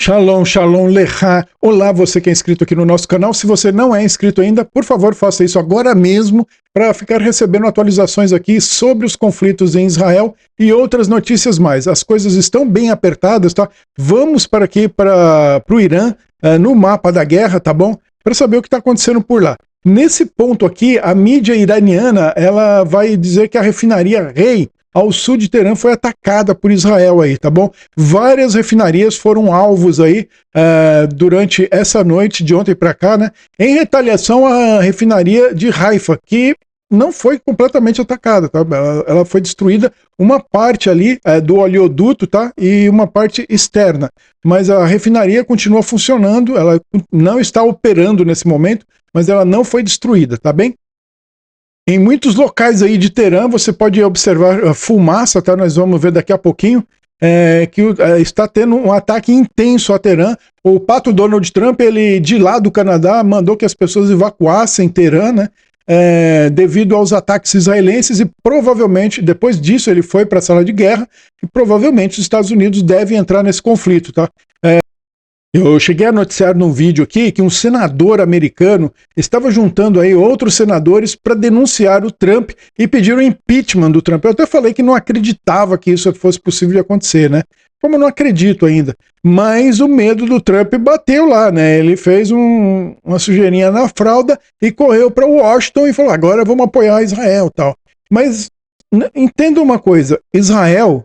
Shalom, shalom, lecha. Olá, você que é inscrito aqui no nosso canal. Se você não é inscrito ainda, por favor, faça isso agora mesmo para ficar recebendo atualizações aqui sobre os conflitos em Israel e outras notícias mais. As coisas estão bem apertadas, tá? Vamos para aqui, para o Irã, no mapa da guerra, tá bom? Para saber o que está acontecendo por lá. Nesse ponto aqui, a mídia iraniana, ela vai dizer que a refinaria Rei, ao sul de Teherã, foi atacada por Israel aí, tá bom? Várias refinarias foram alvos aí durante essa noite, de ontem para cá, né? Em retaliação à refinaria de Haifa, que não foi completamente atacada, tá? Ela foi destruída, uma parte ali do oleoduto, tá? E uma parte externa. Mas a refinaria continua funcionando, ela não está operando nesse momento, mas ela não foi destruída, tá bem? Em muitos locais aí de Teherã você pode observar fumaça, tá? Nós vamos ver daqui a pouquinho que está tendo um ataque intenso a Teherã. O pato Donald Trump, ele de lá do Canadá, mandou que as pessoas evacuassem Teherã, né? Devido aos ataques israelenses, e provavelmente, depois disso, ele foi para a sala de guerra, e provavelmente os Estados Unidos devem entrar nesse conflito, tá? Eu cheguei a noticiar num vídeo aqui que um senador americano estava juntando aí outros senadores para denunciar o Trump e pedir o impeachment do Trump. Eu até falei que não acreditava que isso fosse possível de acontecer, né? Como eu não acredito ainda. Mas o medo do Trump bateu lá, né? Ele fez uma sujeirinha na fralda e correu para Washington e falou, agora vamos apoiar Israel e tal. Mas entenda uma coisa, Israel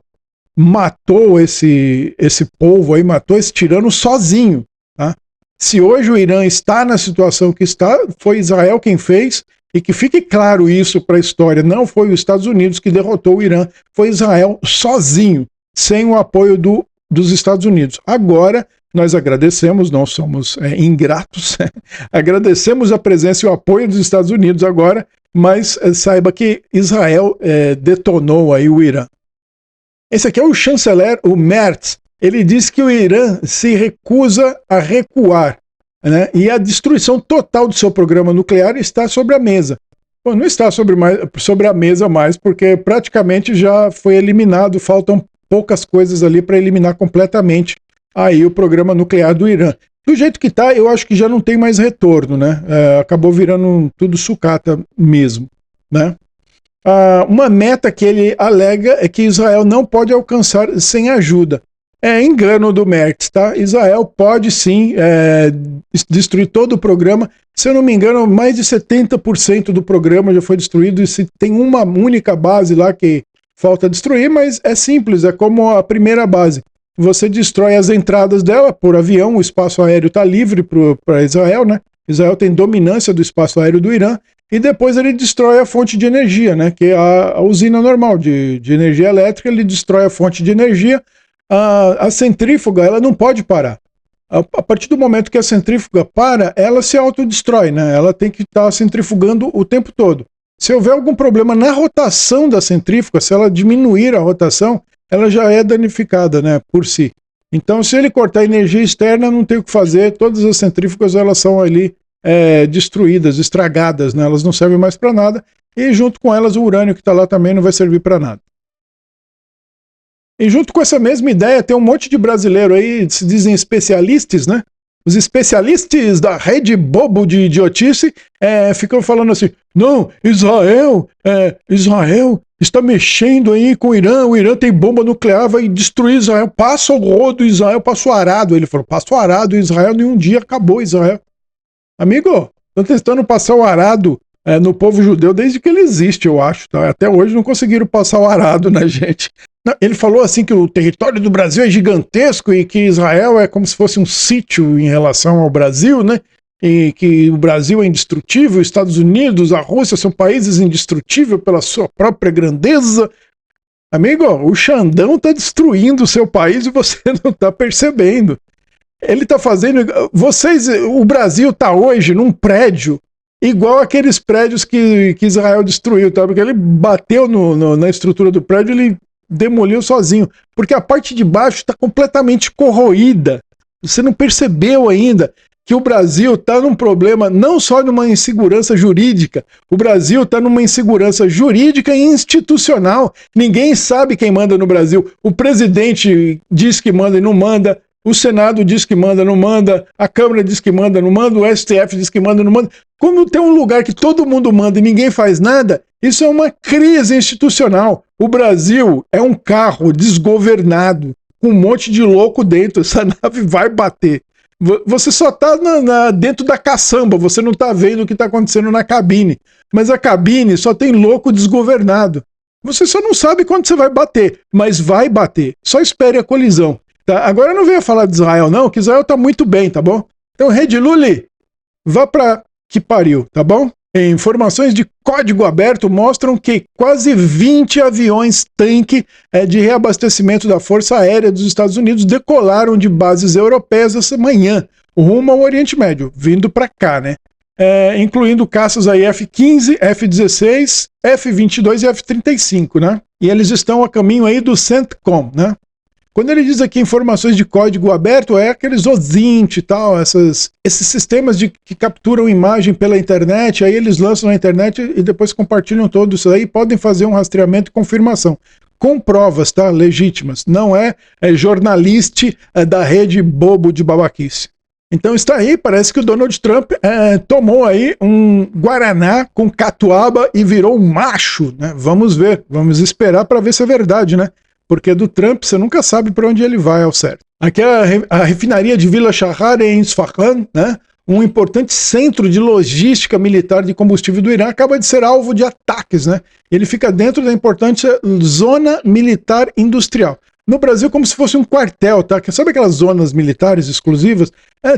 matou esse povo aí, matou esse tirano sozinho, tá? Se hoje o Irã está na situação que está, foi Israel quem fez, e que fique claro isso para a história, não foi os Estados Unidos que derrotou o Irã, foi Israel sozinho, sem o apoio dos Estados Unidos. Agora, nós agradecemos, não somos ingratos, agradecemos a presença e o apoio dos Estados Unidos agora, mas saiba que Israel detonou aí o Irã. Esse aqui é o chanceler, o Merz. Ele diz que o Irã se recusa a recuar, né? E a destruição total do seu programa nuclear está sobre a mesa. Bom, não está sobre a mesa mais, porque praticamente já foi eliminado, faltam poucas coisas ali para eliminar completamente aí o programa nuclear do Irã. Do jeito que está, eu acho que já não tem mais retorno, né? Acabou virando tudo sucata mesmo, né? Uma meta que ele alega é que Israel não pode alcançar sem ajuda. É engano do Merz, tá? Israel pode sim destruir todo o programa. Se eu não me engano, mais de 70% do programa já foi destruído, e se tem uma única base lá que falta destruir, mas é simples, é como a primeira base. Você destrói as entradas dela por avião, o espaço aéreo está livre para Israel, né? Israel tem dominância do espaço aéreo do Irã, e depois ele destrói a fonte de energia, né? Que é a usina normal de energia elétrica, ele destrói a fonte de energia. A centrífuga, ela não pode parar. A partir do momento que a centrífuga para, ela se autodestrói, né? Ela tem que estar centrifugando o tempo todo. Se houver algum problema na rotação da centrífuga, se ela diminuir a rotação, ela já é danificada, né, por si. Então, se ele cortar a energia externa, não tem o que fazer, todas as centrífugas elas são ali destruídas, estragadas, né, elas não servem mais para nada, e junto com elas o urânio que está lá também não vai servir para nada. E junto com essa mesma ideia, tem um monte de brasileiro aí, se dizem especialistas, né? Os especialistas da rede bobo de idiotice ficam falando assim, não, Israel está mexendo aí com o Irã tem bomba nuclear, vai destruir Israel, passa o rodo, Israel passa o arado. Ele falou, passa o arado, Israel, nenhum dia acabou Israel. Amigo, estão tentando passar o arado no povo judeu desde que ele existe, eu acho. Tá? Até hoje não conseguiram passar o arado na gente. Ele falou assim que o território do Brasil é gigantesco e que Israel é como se fosse um sítio em relação ao Brasil, né? E que o Brasil é indestrutível, os Estados Unidos, a Rússia são países indestrutíveis pela sua própria grandeza. Amigo, o Xandão está destruindo o seu país e você não está percebendo. Ele está fazendo... o Brasil está hoje num prédio igual aqueles prédios que Israel destruiu, tá? Porque ele bateu na estrutura do prédio, ele demoliu sozinho, porque a parte de baixo está completamente corroída. Você não percebeu ainda que o Brasil está num problema, não só numa insegurança jurídica, o Brasil está numa insegurança jurídica e institucional. Ninguém sabe quem manda no Brasil. O presidente diz que manda e não manda, o Senado diz que manda, não manda, a Câmara diz que manda, não manda, o STF diz que manda, não manda. Como tem um lugar que todo mundo manda e ninguém faz nada, isso é uma crise institucional. O Brasil é um carro desgovernado, com um monte de louco dentro, essa nave vai bater. Você só está dentro da caçamba, você não está vendo o que está acontecendo na cabine. Mas a cabine só tem louco desgovernado. Você só não sabe quando você vai bater, mas vai bater. Só espere a colisão. Tá? Agora eu não venho falar de Israel não, que Israel está muito bem, tá bom? Então, Rede Lully, vá para que pariu, tá bom? Informações de código aberto mostram que quase 20 aviões-tanque de reabastecimento da Força Aérea dos Estados Unidos decolaram de bases europeias essa manhã, rumo ao Oriente Médio, vindo para cá, né? Incluindo caças aí F-15, F-16, F-22 e F-35, né? E eles estão a caminho aí do CENTCOM, né? Quando ele diz aqui informações de código aberto, é aqueles OSINT e tal, esses sistemas que capturam imagem pela internet, aí eles lançam na internet e depois compartilham tudo isso aí e podem fazer um rastreamento e confirmação. Com provas, tá? Legítimas. Não é jornalista da rede bobo de babaquice. Então está aí, parece que o Donald Trump tomou aí um guaraná com catuaba e virou um macho, né? Vamos ver, vamos esperar para ver se é verdade, né? Porque do Trump você nunca sabe para onde ele vai ao certo. Aqui a refinaria de Vila Shahar em Isfahan, né, um importante centro de logística militar de combustível do Irã, acaba de ser alvo de ataques. Né? Ele fica dentro da importante zona militar industrial. No Brasil, como se fosse um quartel, tá? Sabe aquelas zonas militares exclusivas?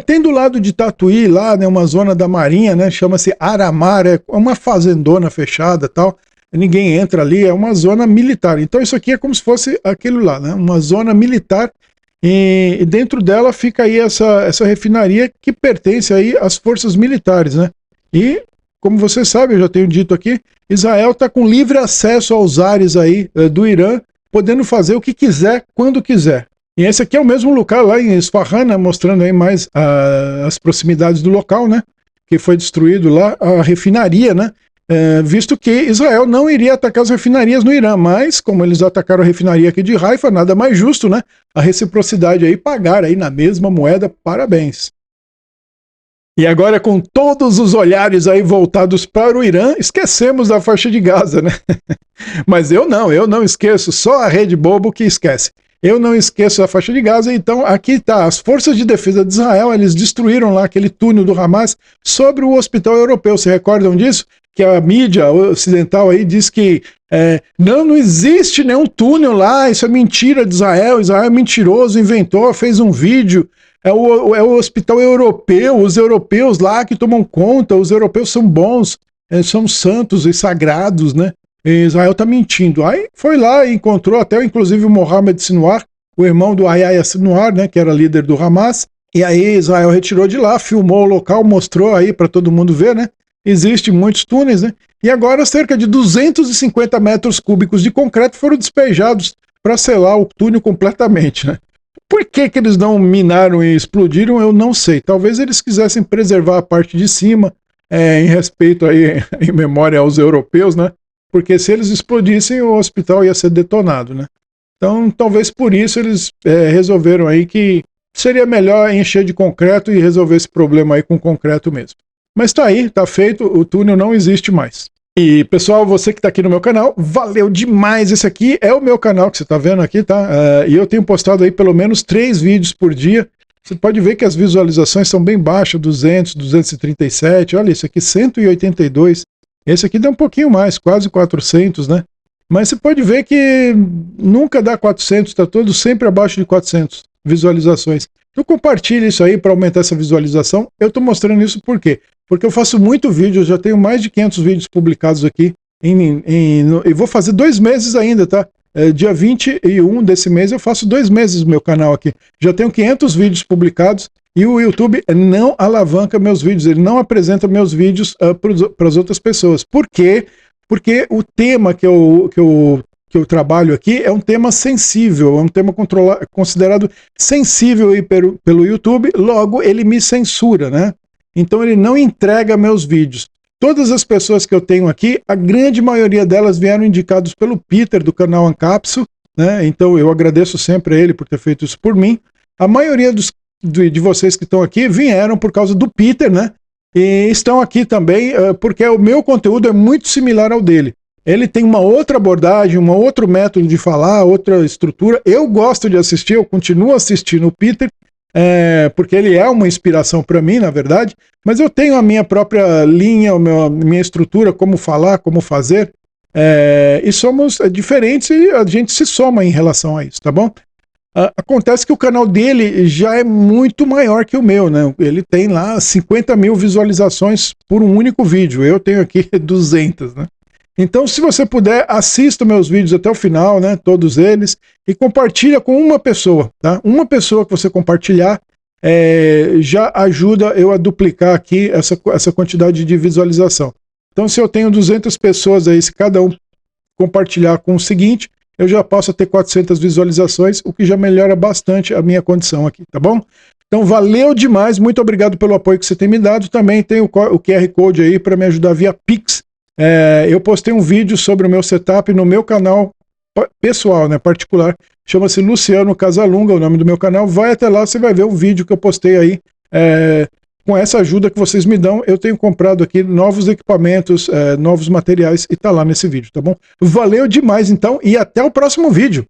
Tem do lado de Tatuí, lá, né, uma zona da Marinha, né, chama-se Aramar, é uma fazendona fechada tal. Ninguém entra ali, é uma zona militar. Então isso aqui é como se fosse aquilo lá, né? Uma zona militar, e dentro dela fica aí essa refinaria que pertence aí às forças militares, né? E, como você sabe, eu já tenho dito aqui, Israel está com livre acesso aos ares aí do Irã, podendo fazer o que quiser, quando quiser. E esse aqui é o mesmo local lá em Isfahan, né? Mostrando aí mais as proximidades do local, né? Que foi destruído lá, a refinaria, né? Visto que Israel não iria atacar as refinarias no Irã, mas como eles atacaram a refinaria aqui de Haifa, nada mais justo, né? A reciprocidade aí, pagar aí na mesma moeda, parabéns. E agora, com todos os olhares aí voltados para o Irã, esquecemos da faixa de Gaza, né? Mas eu não esqueço, só a rede bobo que esquece. Eu não esqueço a faixa de Gaza, então aqui tá, as forças de defesa de Israel, eles destruíram lá aquele túnel do Hamas sobre o hospital europeu, se recordam disso? Que a mídia ocidental aí diz que não existe nenhum túnel lá, isso é mentira de Israel é mentiroso, inventou, fez um vídeo, é o hospital europeu, os europeus lá que tomam conta, os europeus são bons, são santos e sagrados, né? E Israel tá mentindo. Aí foi lá e encontrou até inclusive o Mohamed Sinwar, o irmão do Yahya Sinwar, né, que era líder do Hamas, e aí Israel retirou de lá, filmou o local, mostrou aí para todo mundo ver, né? Existem muitos túneis, né? E agora cerca de 250 metros cúbicos de concreto foram despejados para selar o túnel completamente, né? Por que eles não minaram e explodiram, eu não sei. Talvez eles quisessem preservar a parte de cima, em respeito aí, em memória aos europeus, né? Porque se eles explodissem, o hospital ia ser detonado, né? Então, talvez por isso eles resolveram aí que seria melhor encher de concreto e resolver esse problema aí com concreto mesmo. Mas tá aí, tá feito, o túnel não existe mais. E pessoal, você que tá aqui no meu canal, valeu demais. Esse aqui é o meu canal que você tá vendo aqui, tá? E eu tenho postado aí pelo menos 3 vídeos por dia. Você pode ver que as visualizações são bem baixas, 200, 237, olha isso aqui, 182. Esse aqui dá um pouquinho mais, quase 400, né? Mas você pode ver que nunca dá 400, tá todo sempre abaixo de 400 visualizações. Então compartilhe isso aí para aumentar essa visualização. Eu tô mostrando isso por quê? Porque eu faço muito vídeo, eu já tenho mais de 500 vídeos publicados aqui, e vou fazer 2 meses ainda, tá? Dia 21 desse mês eu faço 2 meses no meu canal aqui. Já tenho 500 vídeos publicados, e o YouTube não alavanca meus vídeos, ele não apresenta meus vídeos para as outras pessoas. Por quê? Porque o tema que eu trabalho aqui é um tema sensível, é um tema considerado sensível aí pelo YouTube, logo ele me censura, né? Então ele não entrega meus vídeos. Todas as pessoas que eu tenho aqui, a grande maioria delas vieram indicados pelo Peter do canal Ancapso, né? Então eu agradeço sempre a ele por ter feito isso por mim. A maioria de vocês que estão aqui vieram por causa do Peter, né? E estão aqui também porque o meu conteúdo é muito similar ao dele. Ele tem uma outra abordagem, um outro método de falar, outra estrutura. Eu gosto de assistir, eu continuo assistindo o Peter, porque ele é uma inspiração para mim, na verdade, mas eu tenho a minha própria linha, a minha estrutura, como falar, como fazer, e somos diferentes e a gente se soma em relação a isso, tá bom? Acontece que o canal dele já é muito maior que o meu, né? Ele tem lá 50 mil visualizações por um único vídeo, eu tenho aqui 200, né? Então, se você puder, assista meus vídeos até o final, né? Todos eles, e compartilha com uma pessoa, tá? Uma pessoa que você compartilhar já ajuda eu a duplicar aqui essa quantidade de visualização. Então, se eu tenho 200 pessoas aí, se cada um compartilhar com o seguinte, eu já posso ter 400 visualizações, o que já melhora bastante a minha condição aqui, tá bom? Então, valeu demais, muito obrigado pelo apoio que você tem me dado. Também tem o QR Code aí para me ajudar via Pix. Eu postei um vídeo sobre o meu setup no meu canal pessoal, né, particular, chama-se Luciano Casalunga, o nome do meu canal. Vai até lá, você vai ver o vídeo que eu postei aí. Com essa ajuda que vocês me dão, eu tenho comprado aqui novos equipamentos, novos materiais, e tá lá nesse vídeo, tá bom? Valeu demais então, e até o próximo vídeo!